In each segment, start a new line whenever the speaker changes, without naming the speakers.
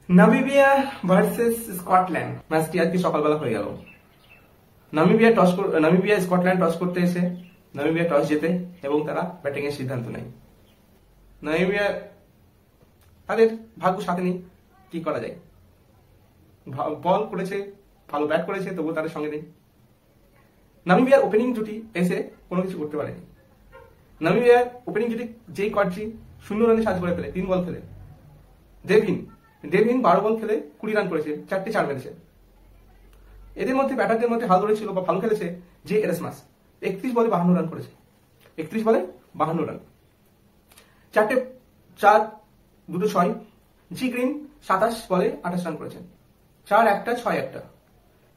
Namibia versus Scotland ম্যাচটি আজকে সকালবেলা হয়ে গেল। নামিবিয়া স্কটল্যান্ড টস করতে এসে নামিবিয়া টস জেতে এবং তারা ব্যাটিং এর সিদ্ধান্ত নেয়। নামিবিয়া তাদের ভাগ্য সাথে নেই, কি করা যায়। বল করেছে, ভালো ব্যাট করেছে, তবুও তাদের সঙ্গে নেই। নামিবিয়ার ওপেনিং জুটি এসে কোনো কিছু করতে পারেনি। নামিবিয়ার ওপেনিং জুটি যেই কটজি 0 রানে সাজ করে ফেলে 3 বল খেলে। ডেভিন 12 বল খেলে 20 রান করেছে, 4টে 4 মেরেছে। এদের মধ্যে ব্যাটারদের মধ্যে হাল ধরেছিল বা ভালো খেলেছে যে এরাসমাস, 31 বলে 52 রান করেছে। 31 বলে 52 রান, 4টে 4, 2টো 6। জি গ্রিন 27 বলে 28 রান করেছেন, 4-1, 6-1।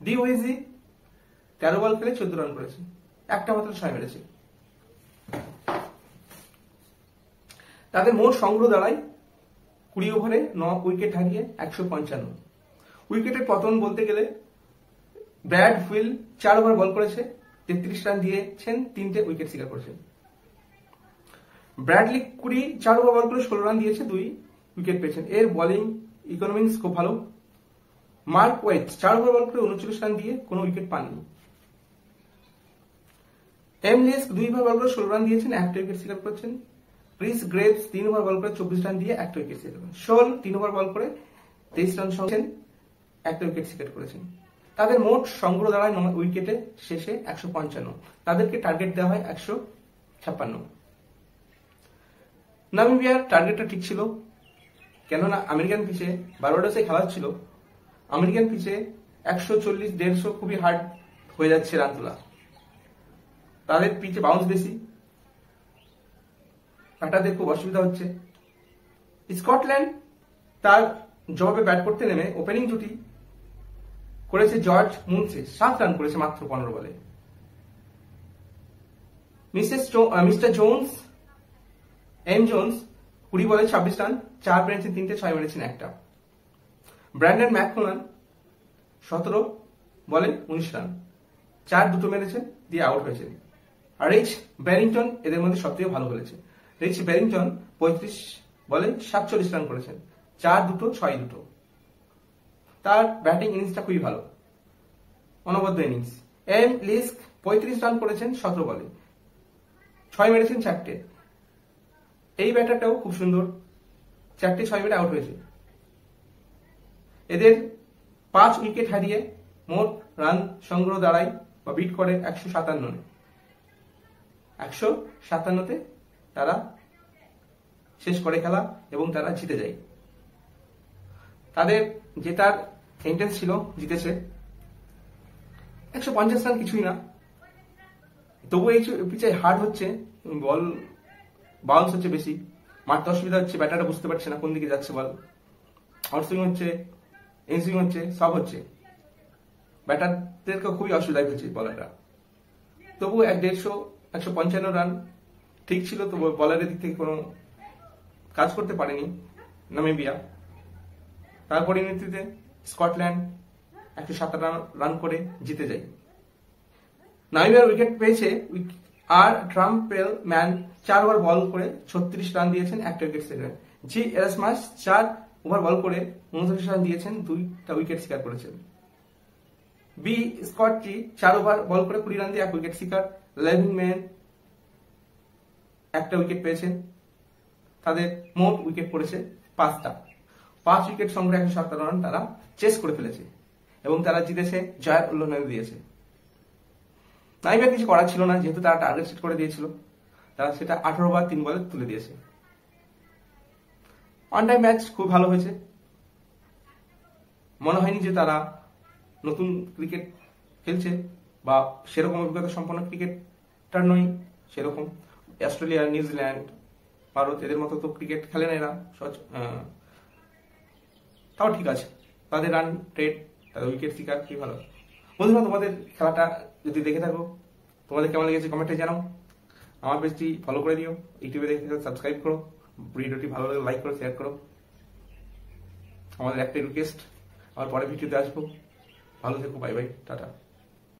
ডি ওয়েজি 13 বল খেলে 14 রান করেছে, একটা মাত্র 6 মেরেছে। তাদের মোট সংগ্রহ দাঁড়ায় 20 ওভারে 9 উইকেট হারিয়ে 155। উইকেটের পতন বলতে গেলে ব্র্যাড হুইল 4 ওভার বল করেছে, 33 রান দিয়েছেন, 3টে উইকেট শিকার করেছেন। ব্র্যাডলি 4 ওভার বল করে 16 রান দিয়েছে, 2 উইকেট পেয়েছেন। এর বোলিং ইকোনমিক্স খুব ভালো। মার্ক ওয়েট 4 ওভার বল করে 39 রান দিয়ে কোনো উইকেট পাননি। এম লিস্ক 2 ওভার বল করে 16 রান দিয়েছেন, 1টা উইকেট শিকার করেছেন। ক্রিস গ্রেভস 3 ওভার বল করে 24 রান দিয়ে 1টা উইকেট শিকার করেছেন। শোল 3 ওভার বল করে 23 রান সঙ্গেছেন, 1টা উইকেট শিকার করেছেন। তাদের মোট সংগ্রহ দাঁড়ায় 9 উইকেটে শেষে 155। তাদেরকে টার্গেট দেওয়া হয় 156। নামিবিয়ার টার্গেটটা ঠিক ছিল, কেননা আমেরিকান পিচে বারবাডোসে খেলা হচ্ছিল। আমেরিকান পিচে 140-150 খুবই হার্ড হয়ে যাচ্ছে রান তোলা। তাদের পিচে বাউন্স বেশি, ব্যাটারদের খুব অসুবিধা হচ্ছে। স্কটল্যান্ড তার জবাবে ব্যাট করতে নেমে ওপেনিং জুটি করেছে জর্জ মুনসে, 7 রান করেছে মাত্র 15 বলে। মিস্টার জোন্স 20 বলে 26 রান, 4 পেয়েছেন, 3টে 6 মেরেছেন, 1টা। ব্র্যান্ডন ম্যাককোনান 17 বলে 19 রান, 4 2টো মেরেছেন দিয়ে আউট হয়েছেন। আর রিচ ব্যারিংটন এদের মধ্যে সবথেকে ভালো খেলেছে। রিচ ব্যারিংটন 35 বলে 47 রান করেছেন, 4 2টো 6 2টো। তার ব্যাটিং ইনিংসটা খুবই ভালো, অনবদ্য ইনিংস। এম লিস্ক 35 রান করেছেন 17 বলে, 6 মেরেছেন, 4টে। এই ব্যাটারটাও খুব সুন্দর, 4টে 6 মেরে আউট হয়েছে। এদের 5 উইকেট হারিয়ে মোট রান সংগ্রহ দাঁড়ায় বা বিট করে 157। 157তে তারা শেষ করে খেলা এবং তারা জিতে যায়। তাদের জেতার ইন্টেন্স ছিল, জিতেছে। 150 রান কিছুই না, তবু এই পিচে হার্ড হচ্ছে, বল বাউন্স হচ্ছে বেশি, মারতে অসুবিধা হচ্ছে, ব্যাটারটা বুঝতে পারছে না কোন দিকে যাচ্ছে বল। আউটসুইং হচ্ছে, ইনসুইং হচ্ছে, সব হচ্ছে। ব্যাটারদেরকে খুবই অসুবিধা হচ্ছে বলাররা। তবু 155 রান ঠিক ছিল, তবু বলারের দিক থেকে কোনো কাজ করতে পারেনি নামিবিয়া। তার পরিণতিতে স্কটল্যান্ড 157 রান করে জিতে যায়। নামিবিয়ার উইকেট পেয়েছে আর ট্রাম্পেল ম্যান 4 ওভার বল করে 36 রান দিয়েছেন, 1টা উইকেট শিকার। জি এরাসমাস 4 ওভার বল করে 39 রান দিয়েছেন, 2টা উইকেট শিকার করেছেন। বি স্কটজি 4 ওভার বল করে 20 রান দিয়ে 1 উইকেট শিকার। লেভিং ম্যান 1টা উইকেট পেয়েছেন। তাদের মোট উইকেট পড়েছে 5টা। 5 উইকেট সংগ্রহে 157 রান তারা চেস করে ফেলেছে এবং তারা জিতেছে, জয়ের উল্লাস দিয়েছে। নামিবিয়ার কিছু করার ছিল না, যেহেতু তারা টার্গেট সেট করে দিয়েছিল। তারা সেটা 18 ওভার 3 বলে তুলে দিয়েছে। ওয়ান টাইম ম্যাচ খুব ভালো হয়েছে। মনে হয়নি যে তারা নতুন ক্রিকেট খেলছে বা সেরকম অভিজ্ঞতা সম্পন্ন ক্রিকেটার নয়। সেরকম অস্ট্রেলিয়া, নিউজিল্যান্ড, ভারত এদের মতো তো ক্রিকেট খেলে না এরা। তাও ঠিক আছে, তাদের রান রেট, তাদের উইকেট শিকার কি ভালো। বন্ধুরা, তোমাদের খেলাটা যদি দেখে থাকো, তোমাদের কেমন লেগেছে কমেন্টে জানাও। আমার পেজটি ফলো করে দিও, ইউটিউবে দেখে সাবস্ক্রাইব করো, ভিডিওটি ভালো লাগলে লাইক করো, শেয়ার করো। আমাদের একটাই রিকোয়েস্ট, আবার পরে ভিডিওতে আসবো। ভালো থেকো, বাই বাই, টাটা।